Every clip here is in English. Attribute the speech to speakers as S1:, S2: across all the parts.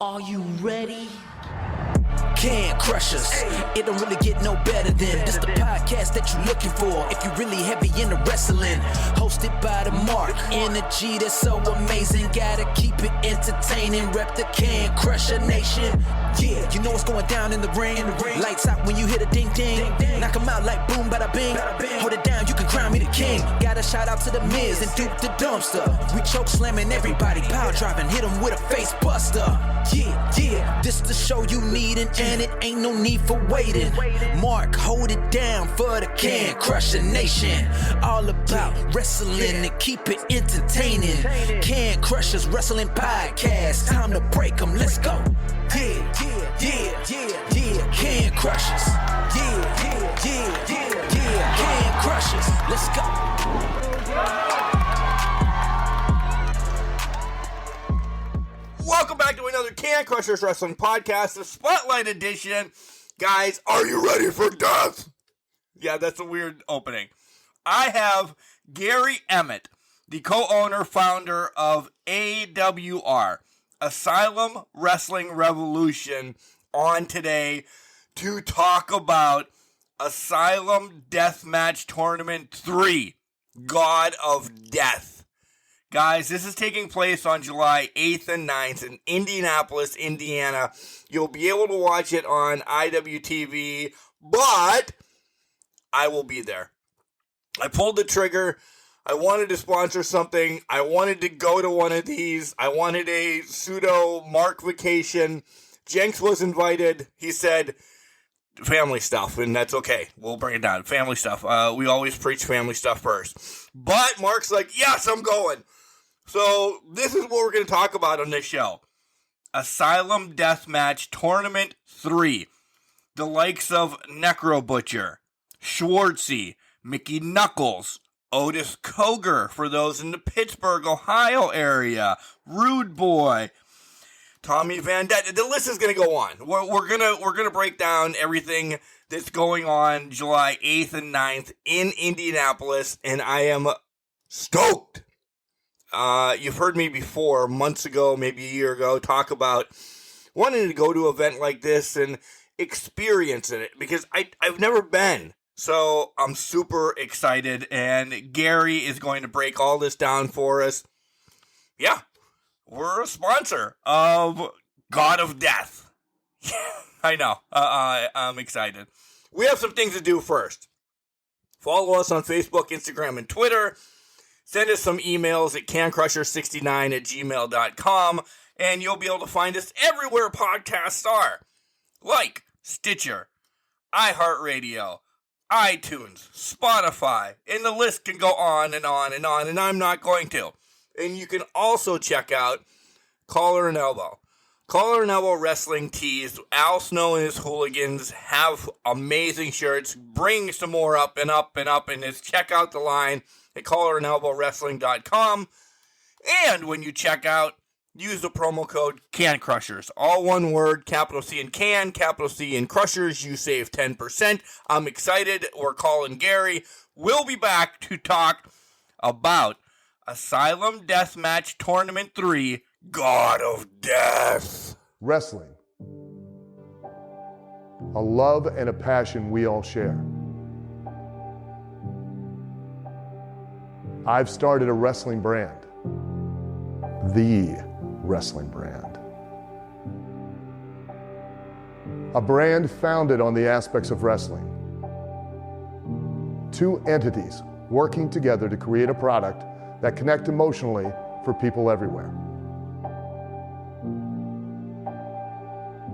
S1: Are you ready? Can crush us. It don't really get no better than this the podcast that you're looking for if you're really heavy into wrestling. Hosted by the Mark. Energy that's so amazing. Gotta keep it entertaining. Rep the Can Crusher Nation. Yeah, you know what's going down in the ring. Lights out when you hit a ding ding. Knock 'em out like boom bada bing. Hold it down, you can crown me the king. Gotta shout out to the Miz and Duke the Dumpster. We choke slamming everybody. Power driving, hit 'em with a face buster. Yeah, this the show you need and it ain't no need for waiting. Mark, hold it down for the Can Crusher Nation. All about wrestling and keep it entertaining. Can Crushers Wrestling Podcast. Time to break 'em, let's go. Yeah. Can Crushers. Yeah. Can Crushers, let's go.
S2: Welcome back to another Can Crushers Wrestling Podcast, the Spotlight Edition. Guys, are you ready for death? Yeah, that's a weird opening. I have Gary Emmitt, the co-owner, founder of AWR, Asylum Wrestling Revolution, on today to talk about Asylum Deathmatch Tournament 3, God of Death. Guys, this is taking place on July 8th and 9th in Indianapolis, Indiana. You'll be able to watch it on IWTV, but I will be there. I pulled the trigger. I wanted to sponsor something. I wanted to go to one of these. I wanted a pseudo Mark vacation. Jenks was invited. He said, family stuff, and that's okay. We'll bring it down. Family stuff. We always preach family stuff first. But Mark's like, yes, I'm going. So this is what we're going to talk about on this show. Asylum Deathmatch Tournament 3. The likes of Necro Butcher, Schwartzy, Mickey Knuckles, Otis Coger, for those in the Pittsburgh, Ohio area, Rude Boy, Tommy Vandetta. The list is going to go on. We're gonna break down everything that's going on July 8th and 9th in Indianapolis, and I am stoked. You've heard me before, months ago, maybe a year ago, talk about wanting to go to an event like this and experience it, because I've never been. So I'm super excited, and Gary is going to break all this down for us. Yeah, we're a sponsor of God of Death. I know. I'm excited. We have some things to do first. Follow us on Facebook, Instagram, and Twitter. Send us some emails at cancrusher69@gmail.com, and you'll be able to find us everywhere podcasts are, like Stitcher, iHeartRadio, iTunes, Spotify, and the list can go on and on and on, and I'm not going to. And you can also check out Collar and Elbow. Collar and Elbow Wrestling Tees. Al Snow and his hooligans have amazing shirts. Bring some more up and up and up, and just check out the line at collarandelbowwrestling.com. And when you check out, use the promo code CANCRUSHERS. All one word, capital C in Can, capital C in Crushers. You save 10%. I'm excited. We're calling Gary. We'll be back to talk about Asylum Deathmatch Tournament 3, God of Death.
S3: Wrestling. A love and a passion we all share. I've started a wrestling brand. The wrestling brand. A brand founded on the aspects of wrestling. Two entities working together to create a product that connect emotionally for people everywhere.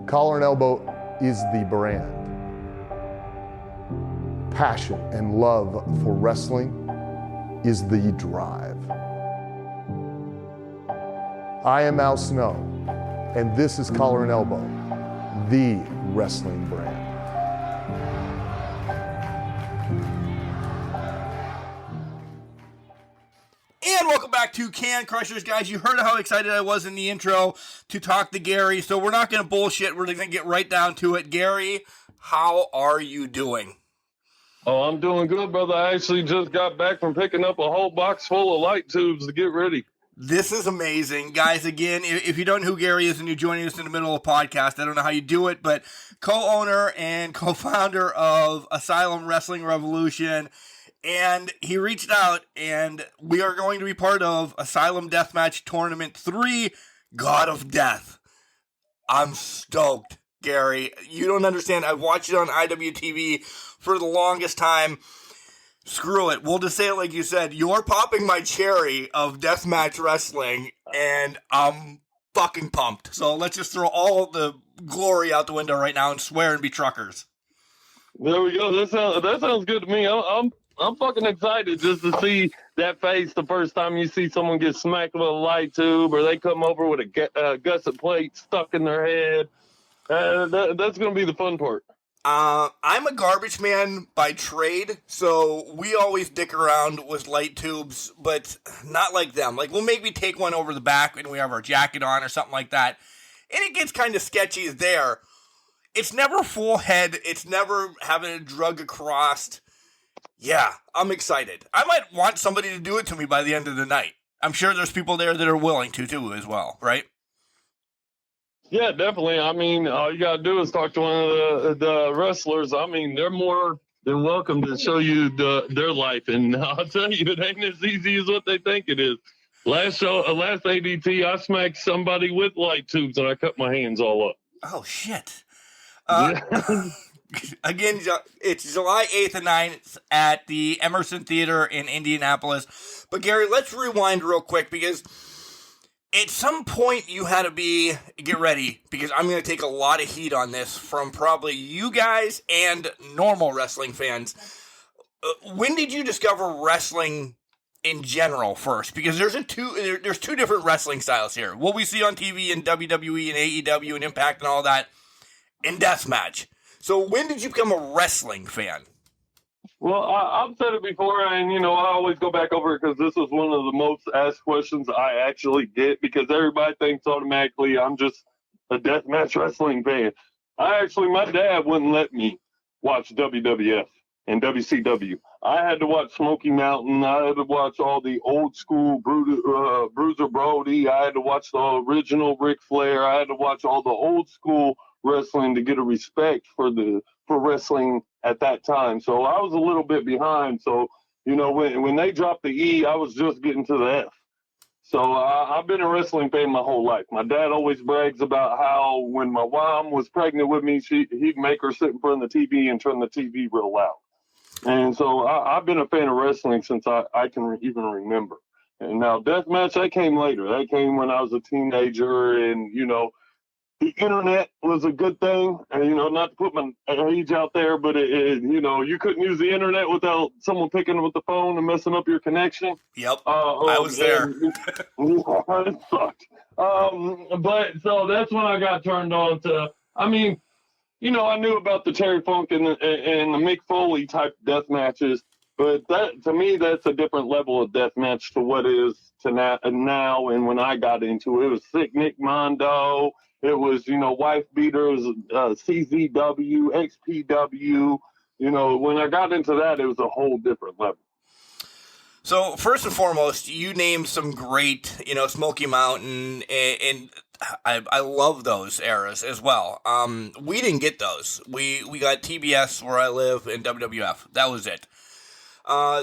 S3: Collar and Elbow is the brand. Passion and love for wrestling is the drive. I am Al Snow, and this is Collar and Elbow, the wrestling brand.
S2: And welcome back to Can Crushers, guys. You heard how excited I was in the intro to talk to Gary, so we're not going to bullshit. We're going to get right down to it. Gary, how are you doing?
S4: Oh, I'm doing good, brother. I actually just got back from picking up a whole box full of light tubes to get ready.
S2: This is amazing. Guys, again, if you don't know who Gary is and you're joining us in the middle of a podcast, I don't know how you do it, but co-owner and co-founder of Asylum Wrestling Revolution, and he reached out, and we are going to be part of Asylum Deathmatch Tournament 3, God of Death. I'm stoked, Gary. You don't understand. I've watched it on IWTV for the longest time. Screw it. We'll just say it like you said. You're popping my cherry of deathmatch wrestling, and I'm fucking pumped. So let's just throw all the glory out the window right now and swear and be truckers.
S4: There we go. That sounds good to me. I'm fucking excited just to see that face the first time you see someone get smacked with a light tube, or they come over with a gusset plate stuck in their head. That's going to be the fun part.
S2: I'm a garbage man by trade, so we always dick around with light tubes, but not like them. Like, we'll maybe take one over the back when we have our jacket on or something like that, and it gets kind of sketchy there. It's never full head. It's never having a drug across. Yeah, I'm excited. I might want somebody to do it to me by the end of the night. I'm sure there's people there that are willing to, too, as well, right?
S4: Yeah, definitely. I mean, all you got to do is talk to one of the wrestlers. I mean, they're more than welcome to show you their life. And I'll tell you, it ain't as easy as what they think it is. Last ADT, I smacked somebody with light tubes, and I cut my hands all up.
S2: Oh, shit. Again, it's July 8th and 9th at the Emerson Theater in Indianapolis. But, Gary, let's rewind real quick, because at some point you had to get ready, because I'm going to take a lot of heat on this from probably you guys and normal wrestling fans. When did you discover wrestling in general first? Because there's two different wrestling styles here. What we see on TV in WWE and AEW and Impact and all that, and Deathmatch. So when did you become a wrestling fan?
S4: Well, I've said it before, and, I always go back over it because this is one of the most asked questions I actually get, because everybody thinks automatically I'm just a deathmatch wrestling fan. My dad wouldn't let me watch WWF and WCW. I had to watch Smoky Mountain. I had to watch all the old school Bruiser Brody. I had to watch the original Ric Flair. I had to watch all the old school wrestling to get a respect for wrestling at that time. So I was a little bit behind. So, when they dropped the E, I was just getting to the F. So I've been a wrestling fan my whole life. My dad always brags about how when my mom was pregnant with me, he'd make her sit in front of the TV and turn the TV real loud. And so I've been a fan of wrestling since I can even remember. And now deathmatch, that came later. That came when I was a teenager, and, the internet was a good thing, and, not to put my age out there, but you couldn't use the internet without someone picking up the phone and messing up your connection.
S2: Yep, I was there.
S4: It sucked. But so that's when I got turned on to. I mean, I knew about the Terry Funk and the Mick Foley type death matches, but that, to me, that's a different level of death match to what is to now. And when I got into it, it was Sick Nick Mondo. It was, wife beaters, CZW, XPW. When I got into that, it was a whole different level.
S2: So, first and foremost, you named some great, Smoky Mountain, and I love those eras as well. We didn't get those. We got TBS where I live and WWF. That was it.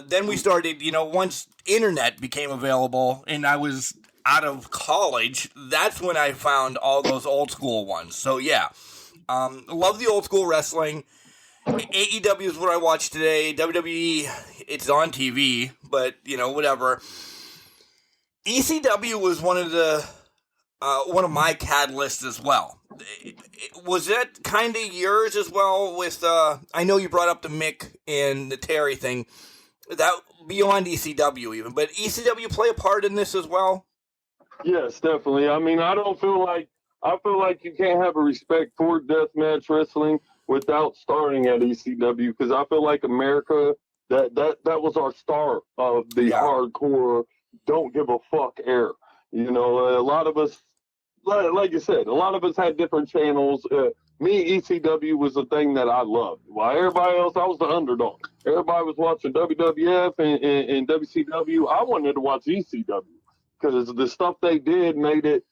S2: Then we started, once internet became available and I was out of college, that's when I found all those old school ones. So yeah, love the old school wrestling. AEW is what I watch today. WWE, it's on TV, but whatever. ECW was one of my catalysts as well. Was that kind of yours as well? With I know you brought up the Mick and the Terry thing. That beyond ECW even, but ECW play a part in this as well.
S4: Yes, definitely. I mean, I feel like you can't have a respect for deathmatch wrestling without starting at ECW, because I feel like America, that was our start of the hardcore don't give a fuck era. A lot of us, like you said, a lot of us had different channels. Me, ECW was the thing that I loved. While everybody else, I was the underdog. Everybody was watching WWF and WCW. I wanted to watch ECW. because the stuff they did made it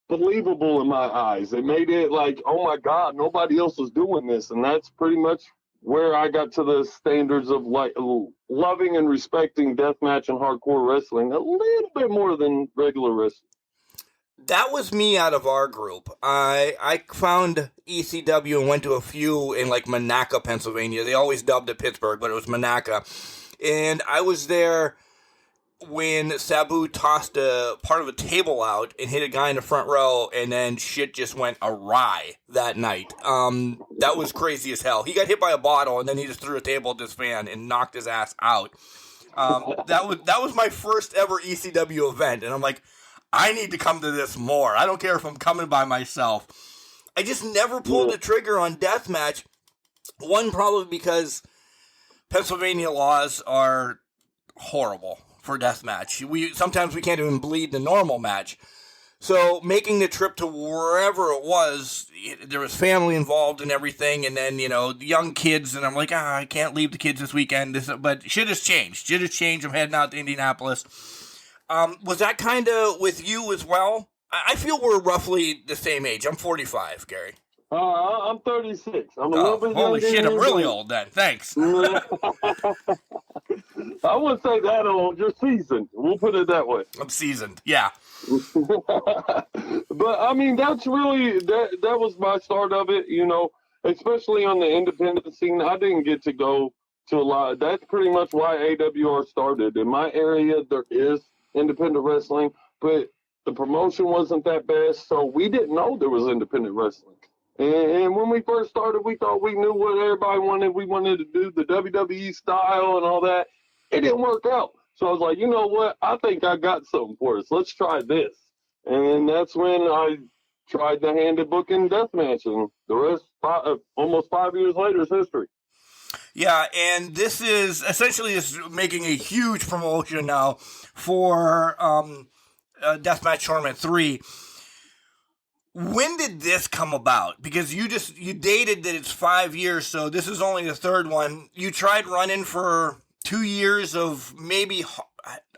S4: believable in my eyes. It made it like, oh my God, nobody else is doing this. And that's pretty much where I got to the standards of like loving and respecting deathmatch and hardcore wrestling a little bit more than regular wrestling.
S2: That was me out of our group. I found ECW and went to a few in like Monaca, Pennsylvania. They always dubbed it Pittsburgh, but it was Monaca. And I was there when Sabu tossed a part of a table out and hit a guy in the front row, and then shit just went awry that night. That was crazy as hell. He got hit by a bottle, and then he just threw a table at this fan and knocked his ass out. That was my first ever ECW event, and I'm like, I need to come to this more. I don't care if I'm coming by myself. I just never pulled the trigger on deathmatch. One, probably because Pennsylvania laws are horrible for deathmatch. Sometimes we can't even bleed the normal match. So making the trip to wherever it was, there was family involved and everything, and then, young kids, and I'm like, I can't leave the kids this weekend. But shit has changed. I'm heading out to Indianapolis. Was that kind of with you as well? I feel we're roughly the same age. I'm 45, Gary.
S4: I'm 36. I'm a little bit
S2: holy
S4: younger
S2: shit,
S4: than
S2: I'm
S4: you,
S2: really
S4: but-
S2: old then. Thanks.
S4: I wouldn't say that old. You're seasoned. We'll put it that way.
S2: I'm seasoned. Yeah.
S4: But I mean, that's really that was my start of it. Especially on the independent scene. I didn't get to go to a lot. That's pretty much why AWR started. In my area, there is independent wrestling, but the promotion wasn't that best, so we didn't know there was independent wrestling. And when we first started, we thought we knew what everybody wanted. We wanted to do the WWE style and all that. It didn't work out. So I was like, you know what? I think I got something for us. Let's try this. And that's when I tried the handed booking deathmatch, and the rest, almost 5 years later, is history.
S2: Yeah, and this is essentially making a huge promotion now for Deathmatch Tournament 3. When did this come about? Because you dated that it's 5 years, so this is only the third one. You tried running for 2 years of maybe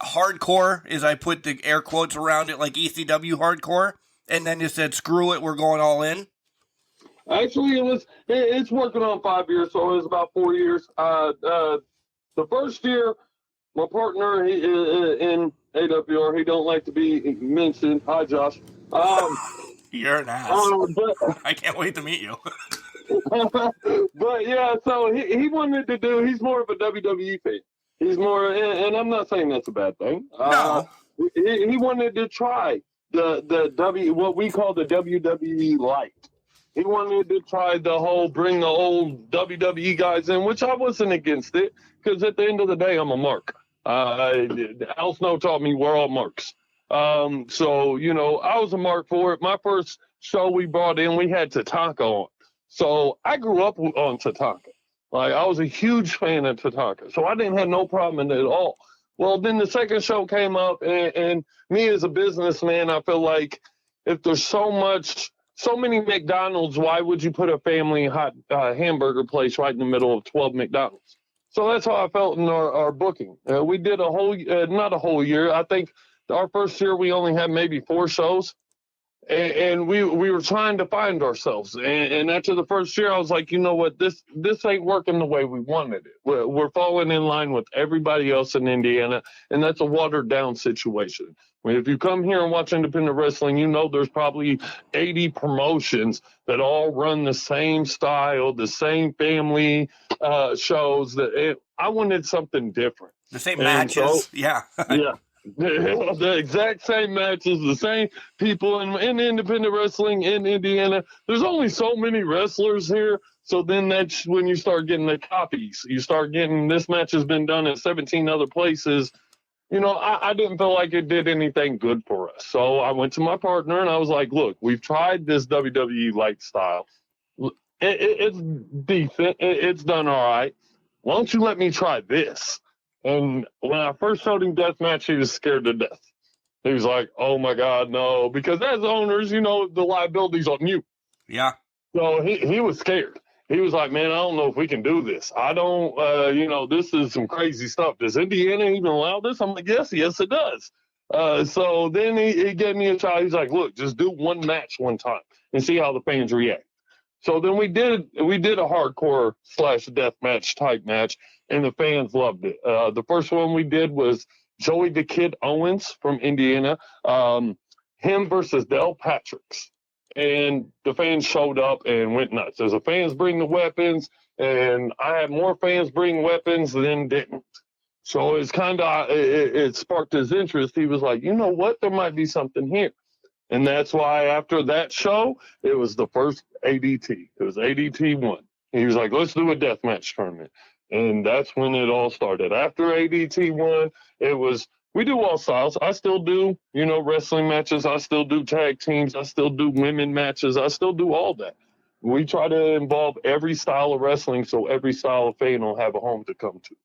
S2: hardcore, as I put the air quotes around it, like ECW hardcore, and then you said, screw it, we're going all in?
S4: Actually, it's working on 5 years, so it was about 4 years. The first year, my partner in AWR, he don't like to be mentioned. Hi, Josh.
S2: You're an ass. I can't wait to meet you.
S4: But yeah, so he wanted to do. He's more of a WWE fan. He's more, and I'm not saying that's a bad thing.
S2: No.
S4: He wanted to try what we call the WWE light. He wanted to try the whole bring the old WWE guys in, which I wasn't against it, because at the end of the day, I'm a mark. Al Snow taught me we're all marks. So, I was a mark for it. My first show we brought in, we had Tatanka on. So I grew up on Tatanka. Like, I was a huge fan of Tatanka. So I didn't have no problem in it at all. Well, then the second show came up, and me as a businessman, I feel like if there's so many McDonald's, why would you put a family hot hamburger place right in the middle of 12 McDonald's? So that's how I felt in our booking. We did not a whole year. I think our first year we only had maybe 4 shows, and we were trying to find ourselves. And after the first year, I was like, you know what, this ain't working the way we wanted it. We're falling in line with everybody else in Indiana, and that's a watered down situation. I mean, if you come here and watch independent wrestling, there's probably 80 promotions that all run the same style, the same family shows. I wanted something different.
S2: The same matches, yeah.
S4: Yeah. The exact same matches, the same people in independent wrestling in Indiana. There's only so many wrestlers here. So then that's when you start getting the copies. You start getting, this match has been done in 17 other places. I didn't feel like it did anything good for us. So I went to my partner and I was like, look, we've tried this WWE light style. It's decent. It's done all right. Why don't you let me try this? And when I first showed him deathmatch, he was scared to death. He was like, oh my God, no. Because as owners, the liability's on you.
S2: Yeah.
S4: So he was scared. He was like, man, I don't know if we can do this. I don't, this is some crazy stuff. Does Indiana even allow this? I'm like, yes, it does. So then he gave me a shot. He's like, look, just do one match one time and see how the fans react. So then we did a hardcore / deathmatch type match, and the fans loved it. The first one we did was Joey the Kid Owens from Indiana, him versus Del Patricks. And the fans showed up and went nuts. As the fans bring the weapons, and I had more fans bring weapons than didn't. So it's kind of, it sparked his interest. He was like, you know what, there might be something here. And that's why after that show, it was the first ADT. It was ADT 1. He was like, let's do a deathmatch tournament. And that's when it all started. After ADT 1, it was, we do all styles. I still do, wrestling matches. I still do tag teams. I still do women matches. I still do all that. We try to involve every style of wrestling so every style of fan will have a home to come to.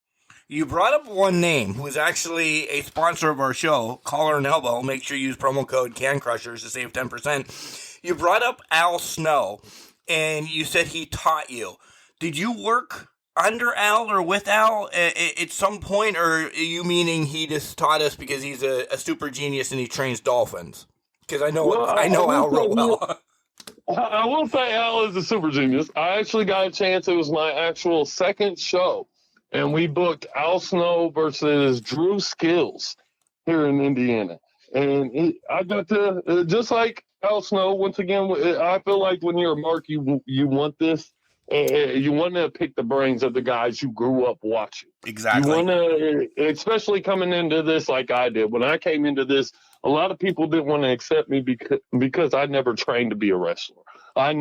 S2: You brought up one name who is actually a sponsor of our show, Collar and Elbow. Make sure you use promo code CanCrushers to save 10%. You brought up Al Snow, and you said he taught you. Did you work under Al or with Al at some point, or are you meaning he just taught us because he's a super genius and he trains dolphins? Because I know Al real well.
S4: I will say Al is a super genius. I actually got a chance. It was my actual second show. And we booked Al Snow versus Drew Skills here in Indiana. And I got to, just like Al Snow, once again, I feel like when you're a mark, you want this. You want to pick the brains of the guys you grew up watching.
S2: Exactly.
S4: You want to, especially coming into this like I did. When I came into this, a lot of people didn't want to accept me because I never trained to be a wrestler. I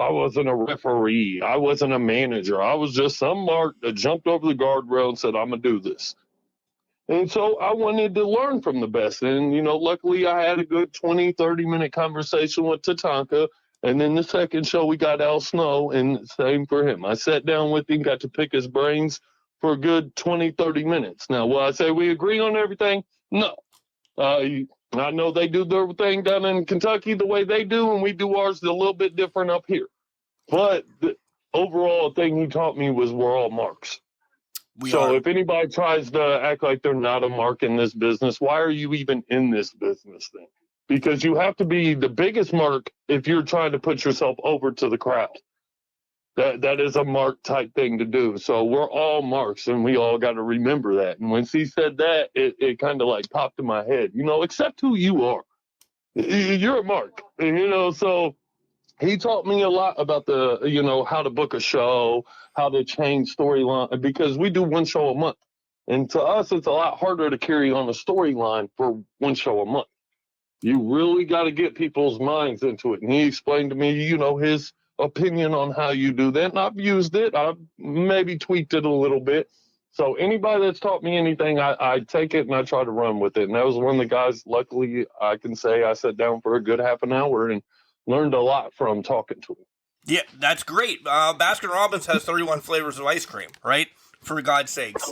S4: wasn't a referee. I wasn't a manager. I was just some mark that jumped over the guardrail and said, I'm going to do this. And so I wanted to learn from the best. And, luckily I had a good 20, 30-minute conversation with Tatanka. And then the second show, we got Al Snow, and same for him. I sat down with him, got to pick his brains for a good 20, 30 minutes. Now, will I say we agree on everything? No. I know they do their thing down in Kentucky the way they do, and we do ours a little bit different up here. But the overall thing he taught me was we're all marks. If anybody tries to act like they're not a mark in this business, why are you even in this business then? Because you have to be the biggest mark if you're trying to put yourself over to the crowd. That is a mark type thing to do. So we're all marks, and we all got to remember that. And when she said that, it kind of like popped in my head, accept who you are. You're a mark, so he taught me a lot about how to book a show, how to change storyline, because we do one show a month. And to us, it's a lot harder to carry on a storyline for one show a month. You really got to get people's minds into it. And he explained to me, his opinion on how you do that, and I've used it. I've maybe tweaked it a little bit. So anybody that's taught me anything, I take it and I try to run with it. And that was one of the guys, luckily, I can say I sat down for a good half an hour and learned a lot from talking to him.
S2: Yeah, that's great. Baskin-Robbins has 31 flavors of ice cream, right? For God's sakes.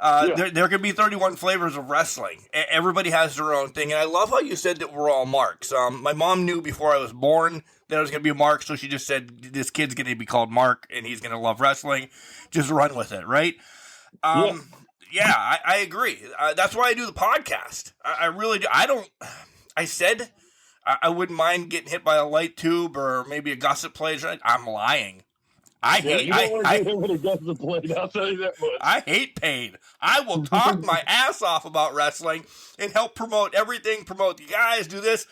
S2: There could be 31 flavors of wrestling. Everybody has their own thing. And I love how you said that we're all marks. My mom knew before I was born that I was going to be a mark, so she just said, this kid's going to be called Mark, and he's going to love wrestling. Just run with it, right? I agree. That's why I do the podcast. I really do. I said I wouldn't mind getting hit by a light tube or maybe a gusset plate. I'm lying. I hate pain. I will talk my ass off about wrestling and help promote everything, promote the guys, do this.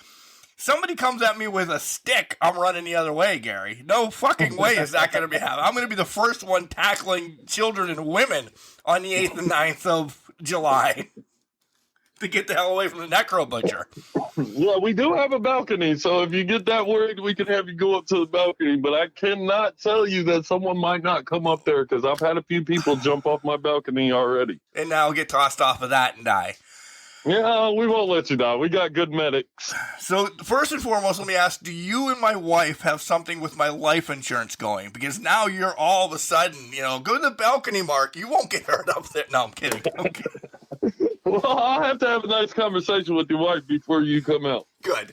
S2: Somebody comes at me with a stick, I'm running the other way, Gary. No fucking way is that going to be happening. I'm going to be the first one tackling children and women on the 8th and 9th of July to get the hell away from the Necro Butcher.
S4: Yeah, we do have a balcony, so if you get that worried, we can have you go up to the balcony. But I cannot tell you that someone might not come up there, because I've had a few people jump off my balcony already.
S2: And now get tossed off of that and die.
S4: Yeah, we won't let you die. We got good medics.
S2: So first and foremost, let me ask, do you and my wife have something with my life insurance going? Because now you're all of a sudden, go to the balcony, Mark. You won't get hurt up there. No, I'm kidding.
S4: Well, I'll have to have a nice conversation with your wife before you come out.
S2: Good.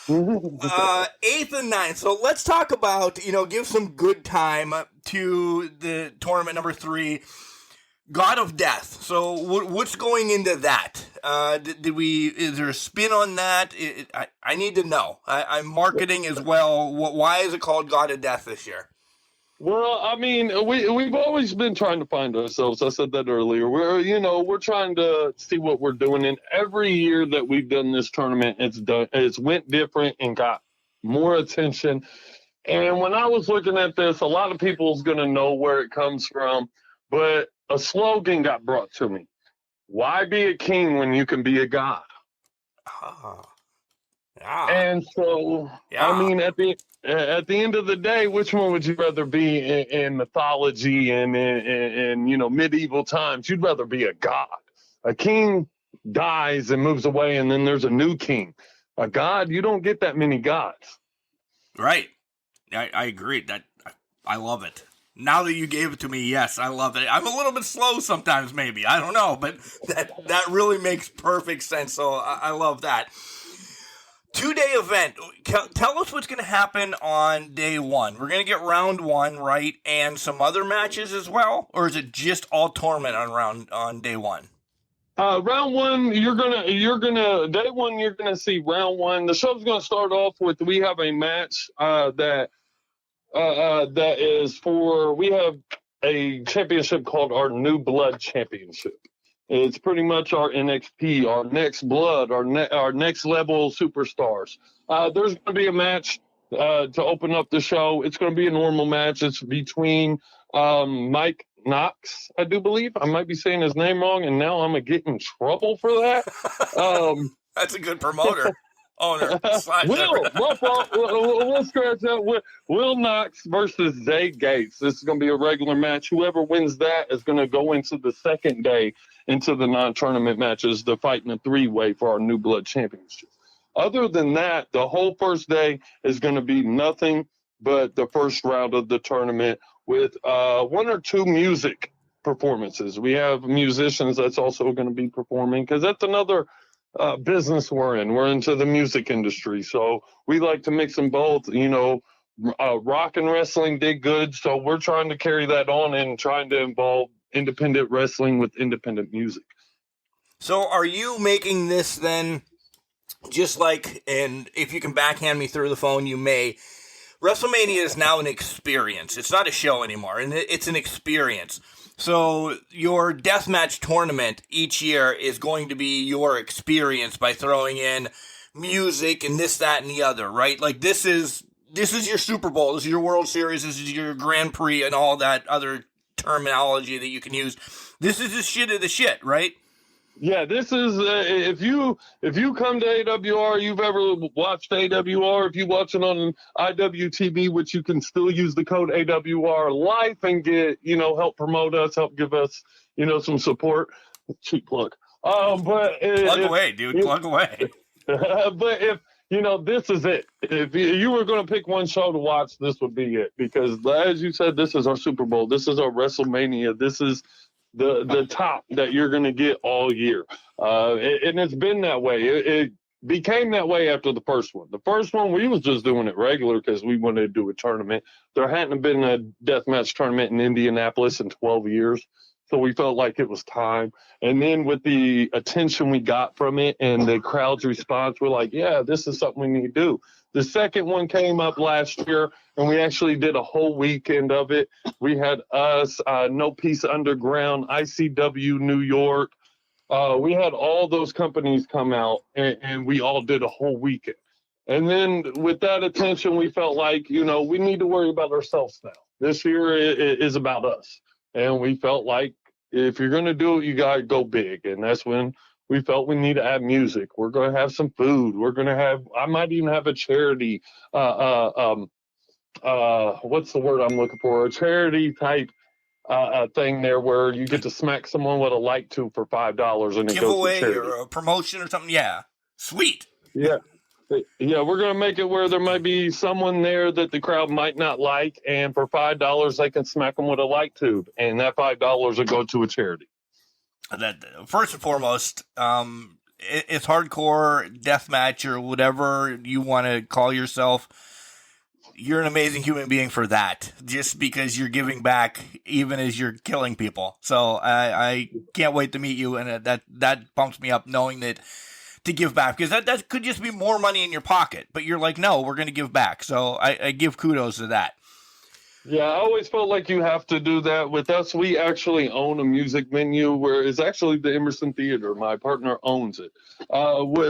S2: 8th and 9th. So let's talk about, give some good time to the tournament number 3. God of Death. So what's going into that? Is there a spin on that? I need to know. I'm marketing as well. Why is it called God of Death this year?
S4: Well, I mean, we've always been trying to find ourselves. I said that earlier. We're trying to see what we're doing. And every year that we've done this tournament, it's went different and got more attention. And when I was looking at this, a lot of people's going to know where it comes from. But a slogan got brought to me. Why be a king when you can be a god?
S2: Yeah.
S4: And so,
S2: Yeah.
S4: I mean, at the end of the day, which one would you rather be in mythology and in medieval times? You'd rather be a god. A king dies and moves away, and then there's a new king. A god, you don't get that many gods.
S2: Right. I agree. I love it. Now that you gave it to me, yes, I love it. I'm a little bit slow sometimes, maybe. I don't know, but that really makes perfect sense. So I love that. 2-day event. Tell us what's going to happen on day one. We're going to get round one, right, and some other matches as well, or is it just all tournament on day one?
S4: Round one, day one, you're gonna see round one. The show's gonna start off with, we have a match that is we have a championship called our New Blood Championship. It's pretty much our NXT, our next blood, our next level superstars. There's going to be a match to open up the show. It's going to be a normal match. It's between Mike Knox, I do believe. I might be saying his name wrong, and now I'm going to get in trouble for that.
S2: That's a good promoter. Owner.
S4: We'll scratch that. Will Knox versus Zay Gates. This is going to be a regular match. Whoever wins that is going to go into the second day, into the non-tournament matches, to fight in a three-way for our New Blood Championship. Other than that, the whole first day is going to be nothing but the first round of the tournament with one or two music performances. We have musicians that's also going to be performing, because that's another business we're in. We're into the music industry, so we like to mix them both. Rock and wrestling did good, so we're trying to carry that on and trying to involve independent wrestling with independent music.
S2: So are you making this then just like, and if you can backhand me through the phone, you may, WrestleMania is now an experience. It's not a show anymore, and it's an experience. So your deathmatch tournament each year is going to be your experience by throwing in music and this, that, and the other, right? Like this is your Super Bowl, this is your World Series, this is your Grand Prix, and all that other terminology that you can use. This is the shit of the shit, right?
S4: Yeah, this is if you come to AWR, you've ever watched AWR, if you watch it on IWTV, which you can still use the code AWR Life and get, help promote us, help give us, some support. Cheap plug. Plug
S2: away, dude. Plug away.
S4: But if this is it. If you were going to pick one show to watch, this would be it, because as you said, this is our Super Bowl. This is our WrestleMania. This is the top that you're going to get all year. And it's been that way. It became that way after the first one. The first one, we was just doing it regular because we wanted to do a tournament. There hadn't been a deathmatch tournament in Indianapolis in 12 years. So we felt like it was time. And then with the attention we got from it and the crowd's response, we're like, yeah, this is something we need to do. The second one came up last year, and we actually did a whole weekend of it. We had us, No Peace Underground, ICW New York. We had all those companies come out, and we all did a whole weekend. And then with that attention, we felt like, we need to worry about ourselves now. This year is about us. And we felt like if you're going to do it, you got to go big. And that's when we felt we need to add music. We're going to have some food. I might even have a charity, what's the word I'm looking for? A charity type thing there where you get to smack someone with a light tube for $5 and it goes to charity.
S2: Or a promotion or something. Yeah. Sweet.
S4: Yeah. Yeah, we're going to make it where there might be someone there that the crowd might not like, and for $5 they can smack them with a light tube, and that $5 will go to a charity.
S2: That first and foremost, it's hardcore deathmatch or whatever you want to call yourself. you're an amazing human being for that, just because you're giving back even as you're killing people. So I can't wait to meet you, and that bumps me up knowing that to give back, because that could just be more money in your pocket, but you're like, no, we're going to give back. So I give kudos to that.
S4: Yeah, I always felt like you have to do that. With us, we actually own a music venue where it's actually the Emerson Theater. My partner owns it.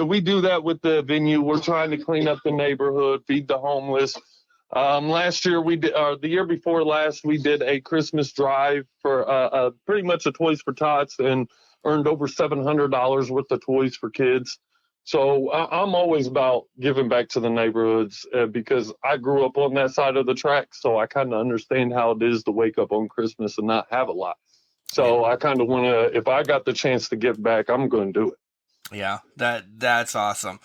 S4: We do that with the venue. We're trying to clean up the neighborhood, feed the homeless. Last year, the year before last, we did a Christmas drive for pretty much a Toys for Tots and earned over $700 worth of toys for kids. So I'm always about giving back to the neighborhoods because I grew up on that side of the track. So I kind of understand how it is to wake up on Christmas and not have a lot. So I kind of want to, if I got the chance to give back, I'm going to do it.
S2: Yeah, that's awesome.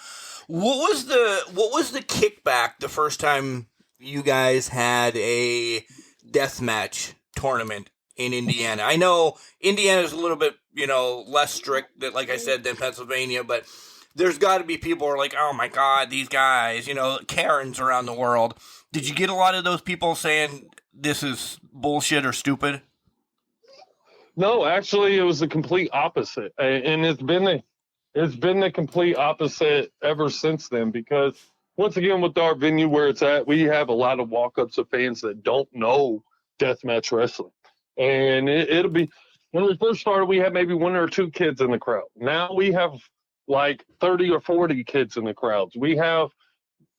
S2: What was the kickback the first time you guys had a deathmatch tournament in Indiana? I know Indiana is a little bit, less strict, like I said, than Pennsylvania, but there's got to be people who are like, oh my God, these guys, Karens around the world. Did you get a lot of those people saying this is bullshit or stupid?
S4: No, actually, it was the complete opposite. And it's been the complete opposite ever since then, because once again, with our venue where it's at, we have a lot of walk-ups of fans that don't know deathmatch wrestling. And it'll be, when we first started, we had maybe 1 or 2 kids in the crowd. Now we have like 30 or 40 kids in the crowds. We have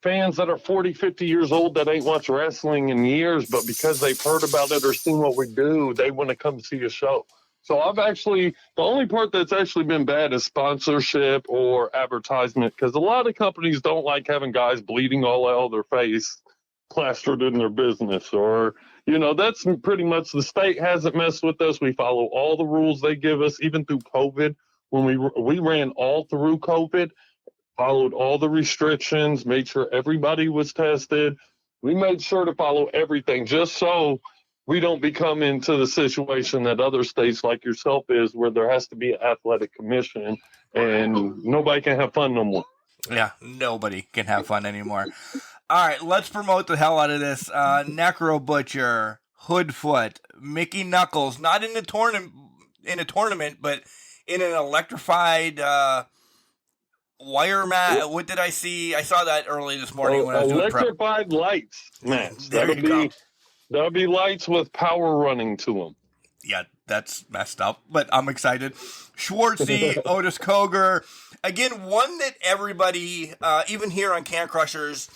S4: fans that are 40, 50 years old that ain't watched wrestling in years, but because they've heard about it or seen what we do, they want to come see a show. So the only part that's actually been bad is sponsorship or advertisement, because a lot of companies don't like having guys bleeding all out of their face plastered in their business, or, that's pretty much, the state hasn't messed with us. We follow all the rules they give us, even through COVID. When we ran all through COVID, followed all the restrictions, made sure everybody was tested. We made sure to follow everything just so we don't become into the situation that other states like yourself is, where there has to be an athletic commission and nobody can have fun no more.
S2: Yeah, nobody can have fun anymore. All right, let's promote the hell out of this. Necro Butcher, Hoodfoot, Mickey Knuckles, not in a tournament, but in an electrified wire mat. What did I see? I saw that early this morning when I was doing prep.
S4: Electrified lights, man. That'll be lights with power running to them.
S2: Yeah, that's messed up, but I'm excited. Schwartzy, Otis Koger. Again, one that everybody, even here on Can Crushers,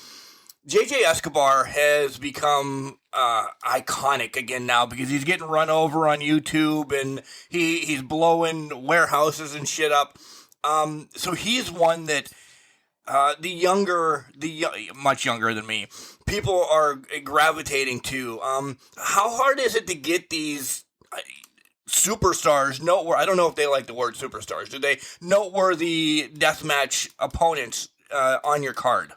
S2: JJ Escobar has become iconic again now, because he's getting run over on YouTube and he's blowing warehouses and shit up. So he's one that much younger than me, people are gravitating to. How hard is it to get these superstars, I don't know if they like the word superstars, do they, noteworthy deathmatch opponents on your card?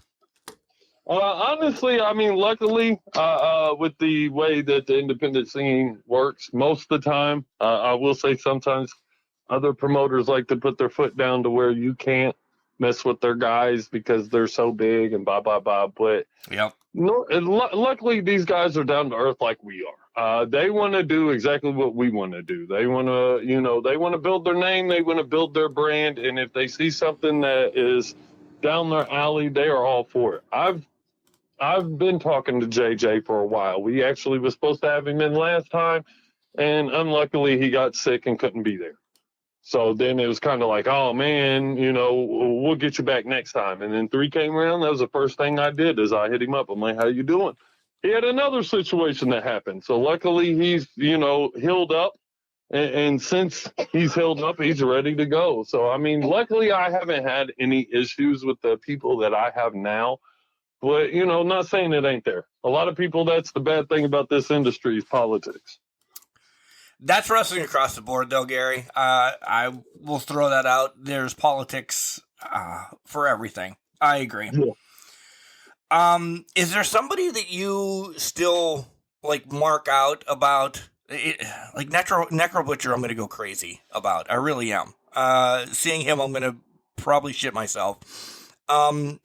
S4: Honestly, luckily, with the way that the independent scene works, most of the time, I will say sometimes other promoters like to put their foot down to where you can't mess with their guys because they're so big and blah, blah, blah. But
S2: yep.
S4: No, luckily, these guys are down to earth like we are. They want to do exactly what we want to do. They want to, they want to build their name. They want to build their brand. And if they see something that is down their alley, they are all for it. I've been talking to JJ for a while. We actually was supposed to have him in last time, and unluckily he got sick and couldn't be there. So then it was kind of like, oh man, we'll get you back next time. And then 3 came around. That was the first thing I did, is I hit him up. I'm like, how you doing? He had another situation that happened. So luckily he's, healed up. And since he's healed up, he's ready to go. So, luckily I haven't had any issues with the people that I have now. But, not saying it ain't there. A lot of people, that's the bad thing about this industry, is politics.
S2: That's wrestling across the board, though, Gary. I will throw that out. There's politics for everything. I agree. Yeah. Is there somebody that you still, mark out about? Like Necro Butcher, I'm going to go crazy about. I really am. Seeing him, I'm going to probably shit myself.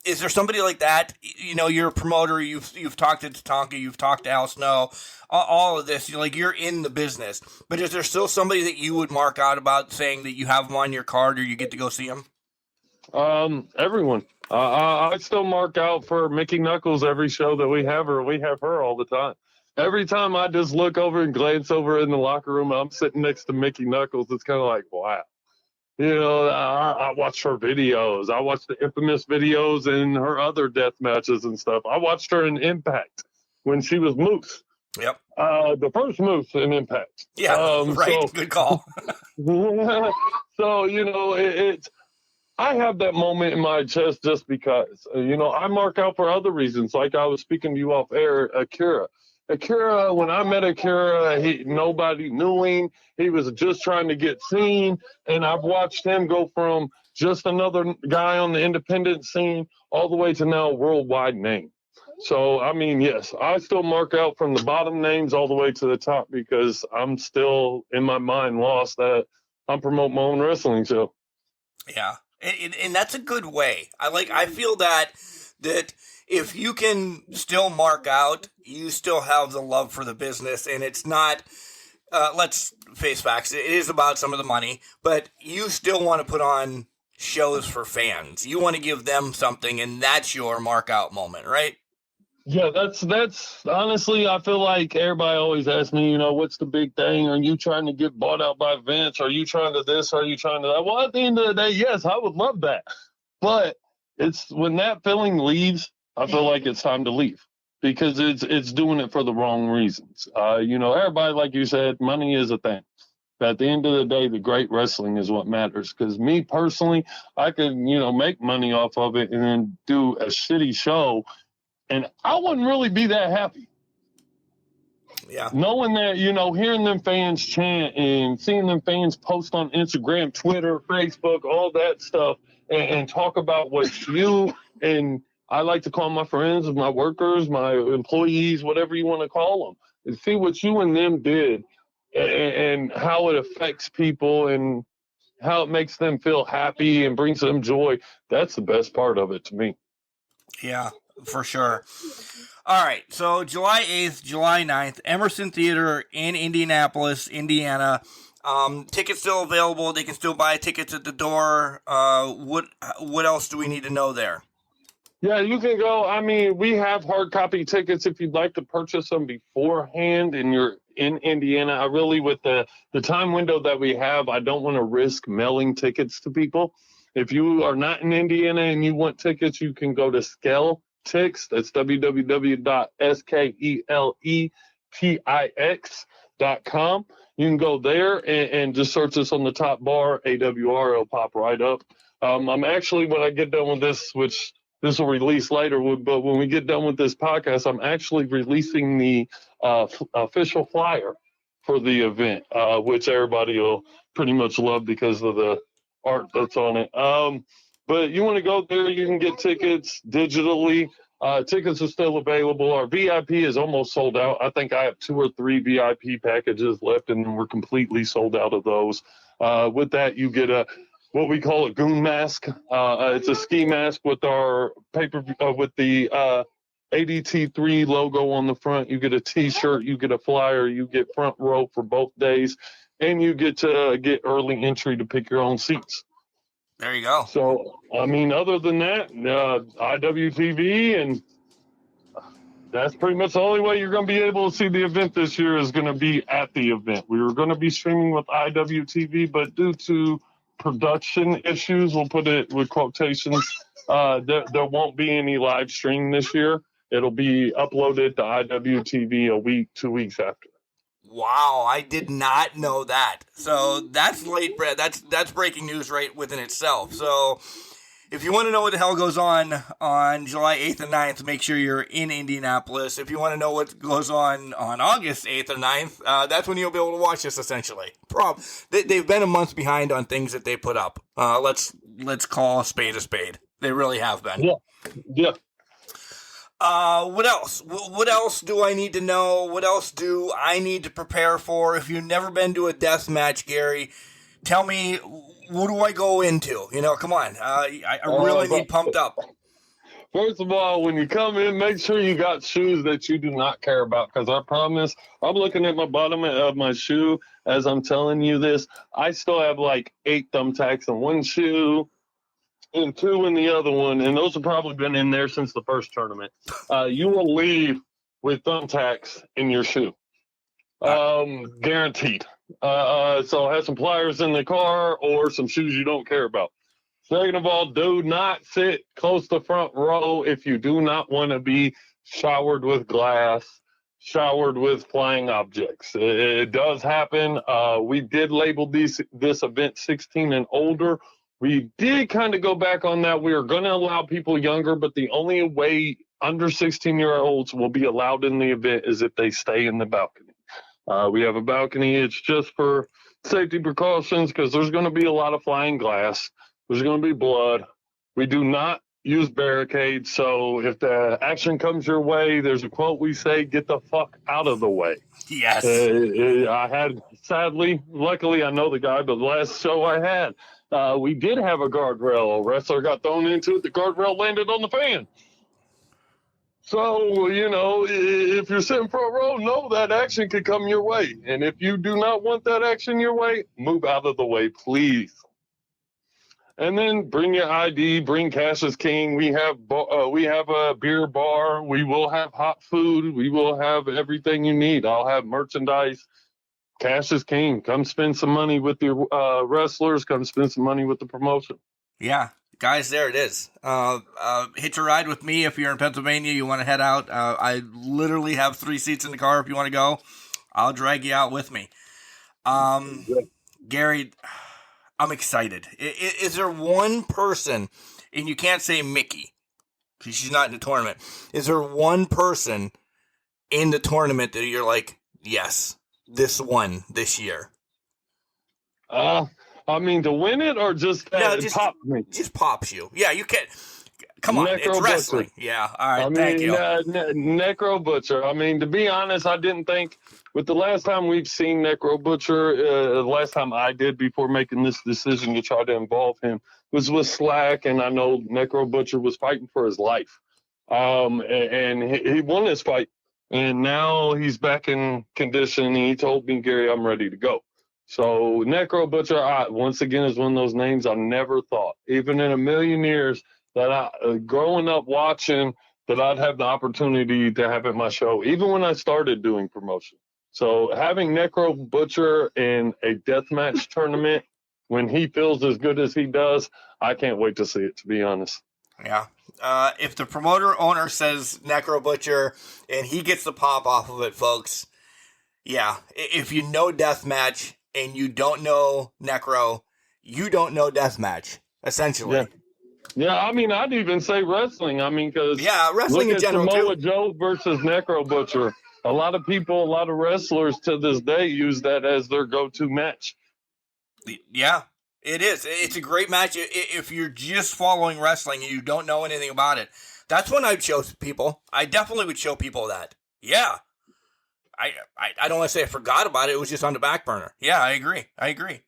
S2: Is there somebody like that? You know, you're a promoter. You've talked to Tatanka. You've talked to Al Snow. All of this. You're in the business. But is there still somebody that you would mark out about saying that you have them on your card or you get to go see them?
S4: Everyone. I still mark out for Mickey Knuckles every show that we have her. We have her all the time. Every time I just look over and glance over in the locker room, I'm sitting next to Mickey Knuckles. It's kind of like, wow. You know, I watched her videos. I watched the infamous videos and her other death matches and stuff. I watched her in Impact when she was Moose.
S2: Yep.
S4: The first Moose in Impact.
S2: Yeah, right. So, good call.
S4: So, you know, it's I have that moment in my chest just because, you know, I mark out for other reasons. Like I was speaking to you off air, Akira. Akira, when I met Akira, nobody knew him. He was just trying to get seen. And I've watched him go from just another guy on the independent scene all the way to now a worldwide name. So, I mean, yes, I still mark out from the bottom names all the way to the top because I'm still, in my mind, lost that I'm promoting my own wrestling show.
S2: Yeah. And that's a good way. I feel that if you can still mark out, you still have the love for the business, and it's not. Let's face facts. It is about some of the money, but you still want to put on shows for fans. You want to give them something, and that's your mark out moment, right?
S4: Yeah, that's honestly, I feel like everybody always asks me, you know, what's the big thing? Are you trying to get bought out by Vince? Are you trying to this? Are you trying to that? Well, at the end of the day, yes, I would love that. But it's when that feeling leaves, I feel like it's time to leave because it's doing it for the wrong reasons. You know, everybody, like you said, money is a thing. But at the end of the day, the great wrestling is what matters. Because me personally, I could, you know, make money off of it and then do a shitty show. And I wouldn't really be that happy.
S2: Yeah.
S4: Knowing that, you know, hearing them fans chant and seeing them fans post on Instagram, Twitter, Facebook, all that stuff, and talk about what you and I like to call my friends, my workers, my employees, whatever you want to call them, and see what you and them did and how it affects people and how it makes them feel happy and brings them joy. That's the best part of it to me.
S2: Yeah. For sure. All right, so July 8th, July 9th, Emerson Theater in Indianapolis, Indiana. Tickets still available. They can still buy tickets at the door. What else do we need to know there?
S4: Yeah, you can go. I mean, we have hard copy tickets if you'd like to purchase them beforehand and you're in Indiana. I really, with the time window that we have, I don't want to risk mailing tickets to people. If you are not in Indiana and you want tickets, you can go to Skell Tix. That's www.skeleTix.com. You can go there and just search us on the top bar, AWR. It'll pop right up. I'm actually, when I get done with this, which this will release later, but when we get done with this podcast, I'm actually releasing the official flyer for the event, which everybody will pretty much love because of the art that's on it. But you want to go there, you can get tickets digitally. Tickets are still available. Our VIP is almost sold out. I think I have 2 or 3 VIP packages left, and we're completely sold out of those. With that, you get what we call a goon mask. It's a ski mask with our with the ADT3 logo on the front. You get a T-shirt, you get a flyer, you get front row for both days, and you get to get early entry to pick your own seats.
S2: There you go.
S4: So, I mean, other than that, IWTV, and that's pretty much the only way you're going to be able to see the event this year is going to be at the event. We were going to be streaming with IWTV, but due to production issues, we'll put it with quotations, there won't be any live stream this year. It'll be uploaded to IWTV a week, 2 weeks after.
S2: Wow, I did not know that. So that's late, Brad. That's breaking news right within itself. So if you want to know what the hell goes on July 8th and 9th, make sure you're in Indianapolis. If you want to know what goes on August 8th or 9th, that's when you'll be able to watch this, essentially. They've been a month behind on things that they put up. Let's call a spade a spade. They really have been.
S4: Yeah.
S2: What else? What else do I need to know? What else do I need to prepare for? If you've never been to a death match, Gary, tell me, what do I go into? You know, come on. I really need pumped up.
S4: First of all, when you come in, make sure you got shoes that you do not care about. Because I promise, I'm looking at my bottom of my shoe as I'm telling you this. I still have like 8 thumbtacks in one shoe and 2 in the other one. And those have probably been in there since the first tournament. You will leave with thumbtacks in your shoe. Guaranteed. So have some pliers in the car or some shoes you don't care about. Second of all, do not sit close to front row if you do not want to be showered with glass, showered with flying objects. It does happen. We did label this event 16 and older. We did kind of go back on that. We are going to allow people younger, but the only way under 16-year-olds will be allowed in the event is if they stay in the balcony. We have a balcony. It's just for safety precautions because there's going to be a lot of flying glass. There's going to be blood. We do not use barricades. So if the action comes your way, there's a quote we say, get the fuck out of the way.
S2: Yes.
S4: I had, sadly, luckily I know the guy, but the last show I had, we did have a guardrail. A wrestler got thrown into it. The guardrail landed on the fan. So, you know, if you're sitting front row, know that action could come your way. And if you do not want that action your way, move out of the way, please. And then bring your ID, bring cash is king. We have a beer bar. We will have hot food. We will have everything you need. I'll have merchandise. Cash is king. Come spend some money with your wrestlers. Come spend some money with the promotion.
S2: Yeah, guys, there it is. Hitch a ride with me if you're in Pennsylvania. You want to head out. I literally have 3 seats in the car if you want to go. I'll drag you out with me. Gary, I'm excited. Is there one person, and you can't say Mickey, because she's not in the tournament. Is there one person in the tournament that you're like, yes, this one this year?
S4: I mean, to win it or just pop me?
S2: Just pops you. Yeah, you can. Come on, it's wrestling. Yeah, all right, thank you.
S4: Necro Butcher. I mean, to be honest, I didn't think with the last time we've seen Necro Butcher, the last time I did before making this decision to try to involve him was with Slack, and I know Necro Butcher was fighting for his life. And he won this fight, and now he's back in condition, and he told me, Gary, I'm ready to go. So Necro Butcher, once again, is one of those names I never thought, even in a million years, that growing up watching, that I'd have the opportunity to have at my show, even when I started doing promotion. So having Necro Butcher in a deathmatch tournament when he feels as good as he does, I can't wait to see it, to be honest.
S2: Yeah. If the promoter owner says Necro Butcher and he gets the pop off of it, folks, yeah, if you know deathmatch and you don't know Necro, you don't know deathmatch, essentially.
S4: Yeah. Yeah, I mean, I'd even say wrestling. I mean, because
S2: wrestling in general
S4: Samoa
S2: too.
S4: Joe versus Necro Butcher. A lot of people, a lot of wrestlers to this day use that as their go-to match.
S2: Yeah, it is. It's a great match. If you're just following wrestling and you don't know anything about it, that's when I'd show people. I definitely would show people that. Yeah. I don't want to say I forgot about it. It was just on the back burner. Yeah, I agree.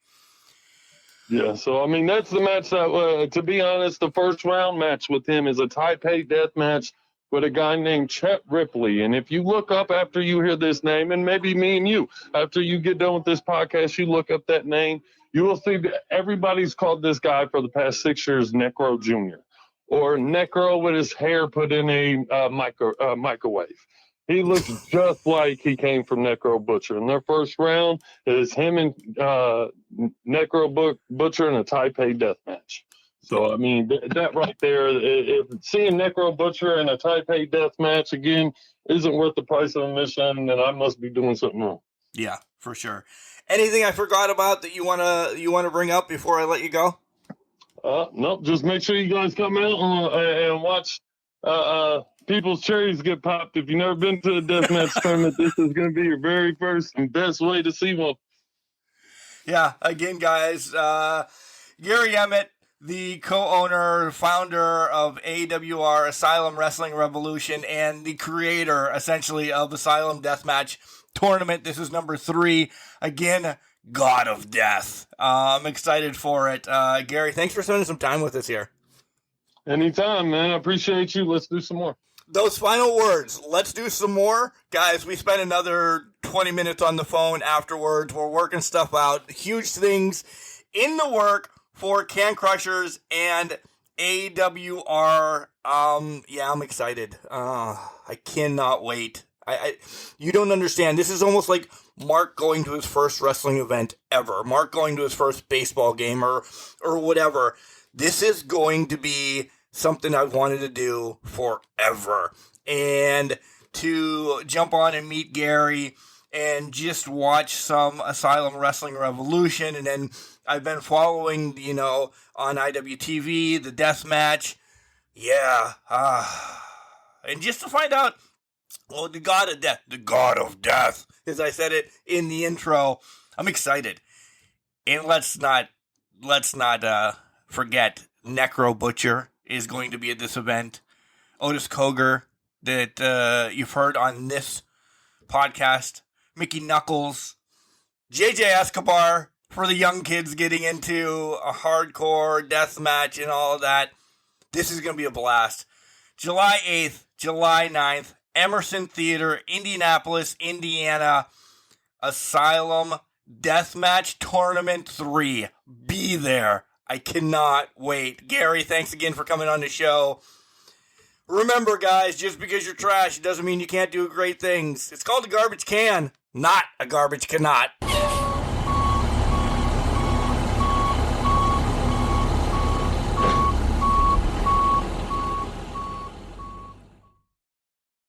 S4: Yeah, so, I mean, that's the match that, to be honest, the first round match with him is a Taipei death match with a guy named Chet Ripley. And if you look up after you hear this name, and maybe me and you, after you get done with this podcast, you look up that name, you will see that everybody's called this guy for the past 6 years Necro Jr. or Necro with his hair put in a microwave. He looks just like he came from Necro Butcher. And their first round is him and Necro Butcher in a Taipei death match. So, I mean, that right there, if seeing Necro Butcher in a Taipei death match again isn't worth the price of admission, then I must be doing something wrong.
S2: Yeah, for sure. Anything I forgot about that you wanna bring up before I let you go?
S4: Nope. Just make sure you guys come out and watch people's cherries get popped. If you've never been to a deathmatch tournament, this is going to be your very first and best way to see one.
S2: Yeah, again, guys, Gary Emmitt, the co-owner, founder of AWR, Asylum Wrestling Revolution, and the creator, essentially, of Asylum Deathmatch Tournament. This is number 3. Again, God of Death. I'm excited for it. Gary, thanks for spending some time with us here.
S4: Anytime, man. I appreciate you. Let's do some more.
S2: Those final words. Let's do some more. Guys, we spent another 20 minutes on the phone afterwards. We're working stuff out. Huge things in the work for Can Crushers and AWR. Yeah, I'm excited. I cannot wait. You don't understand. This is almost like Mark going to his first wrestling event ever. Mark going to his first baseball game or whatever. This is going to be something I've wanted to do forever. And to jump on and meet Gary and just watch some Asylum Wrestling Revolution. And then I've been following, on IWTV, the death match. Yeah. And just to find out, well, the God of Death, as I said it in the intro, I'm excited. And let's not forget Necro Butcher is going to be at this event. Otis Koger, that you've heard on this podcast. Mickey Knuckles. JJ Escobar, for the young kids getting into a hardcore death match and all of that. This is going to be a blast. July 8th, July 9th, Emerson Theater, Indianapolis, Indiana. Asylum Deathmatch Tournament 3. Be there. I cannot wait. Gary, thanks again for coming on the show. Remember, guys, just because you're trash, it doesn't mean you can't do great things. It's called a garbage can, not a garbage cannot.